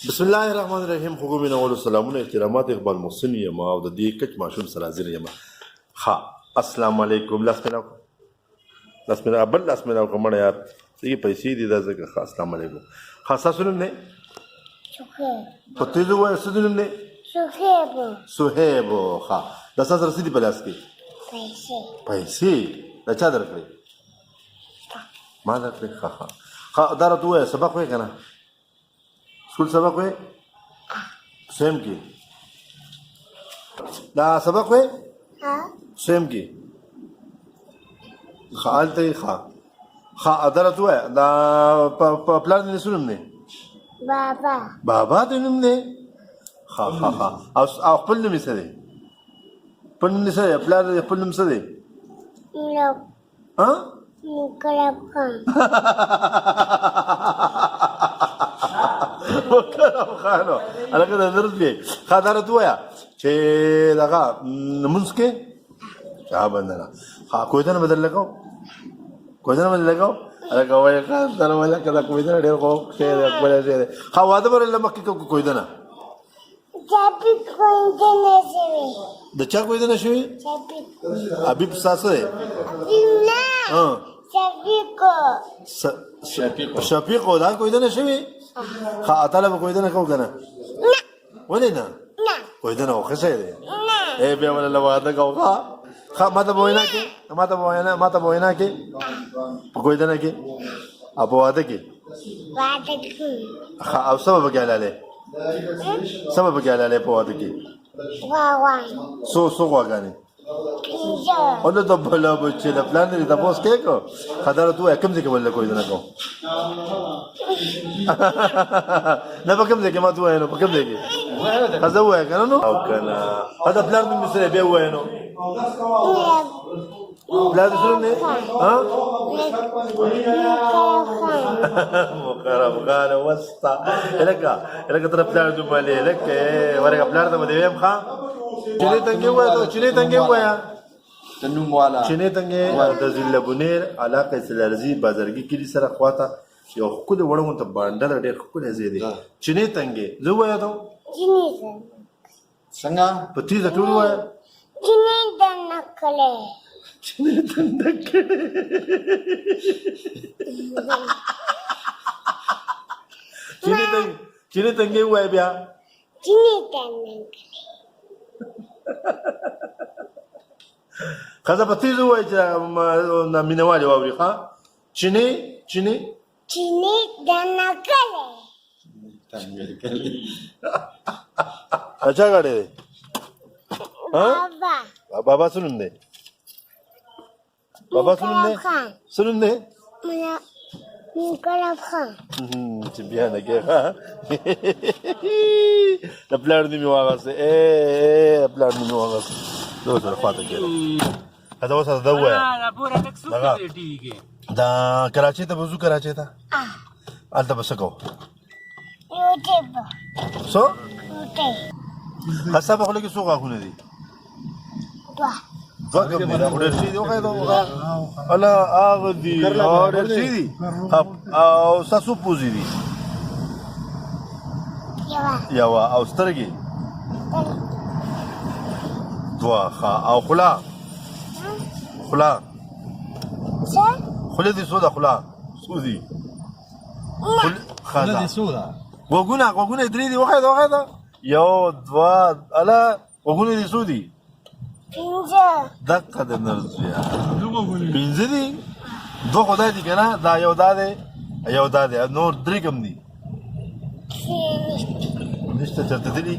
بسم الله الرحمن الرحیم. خو مې اول سلامونه احترامات اقبال محسن یم او د دې کچ ماشوم سره حاضر یم. ها السلام علیکم. لاس مې راکړه بل لاس مې راکړه مړه یار څه پیسې دي دا ځکه. ها السلام علیکم. ها تاسو نوم نه په تیزو وایي څه نوم نه سهیب. ها دا تاسو رسیدي په لاس کې پیسې دا چا درکړې؟ ما درکړې. ها دا راته ووایه سبق وایې که نه؟ स्कूल सबक हुए स्वयं की दा सबक हुए स्वयं की खाल ते खा खा अदरत हुआ दा प्लान ने सुनम ने बाबा तो ने खा खा खा आप पल्ले में से पल्ले से प्लान पल्ले में से हाँ خانو الګا د درس به خاطر تو یا چې دغه نمونځ کې چا بندنه ها کوی ته بدل لګاو الګا وای خاطر ولا کدا کوی ته ډیر خو شه خپل شه ها واده ور لمکه کوی ته نه چاپی کوی ته نه شوی د چا کوی ته نه شوی چاپی ابي ساسه نه ها شفیقو دا کوی ته نه شوی خا اتاله به کوی ته نه کو کنه ولې نه کوی ته نه خو څه دی اے بیا ولا واده کو خا ماته وینا کې کوی ته نه کې ابو واده کې خا او سبب کې لاله په واده کې سو واغانه اونه ته بلا بچی د پلان لري تاسو کې کو خدای ته کوم ځای کې ول کوی نه کو نه په کوم ځای کې ما ته وایو په کوم ځای کې خزه وای کنه نو او کنه دا پلان دې سره به وای نو پلان دې سره نه ها مقرب غاله وستا الګه تر پلان دې مالې لکه ورګه پلان ته دې ویم ښا چینه تنګي وایا تنوم والا چینه تنګي د زلبونیر علاقه سلارزی بازارګي کلی سره خواته یو خو د وړو ته باندې ډېر خو نه زیاده چینه تنګي زه وایا ته چینه څنګه پتی ز ټول وایا چینه دنکله چینه تنګي وایا بیا چینه تنګي خزه په تیزو وای چې مینوالي واوري ښا چینه د نکله اچھا غاړي ها بابا سنن دے مینکلاب خان چې بیا نه کې ها د پلان دی میواغسه پلان دی میواغسه دوه سره فاته کې دا وسه دا وای پورا تک سو ټي وي کې دا کراچي ته وځو کراچي ته الته بس کو یوټیوب سو حساب خو لګي سو غاونه دي دوه کوم نه اورل شي دوه الا اغه دي اورل شي دي او تاسو پوزي دي یوا او سترګي دوه او خلا دي سودا خلا سودي خلا دي سودا وګونه درې دي وخه یو دوا الا وګونه دي سودي دقه د نرځیا پینځه دي دوه خدای دي کنه دا یو داده نور درې کم دي نشته چرته دي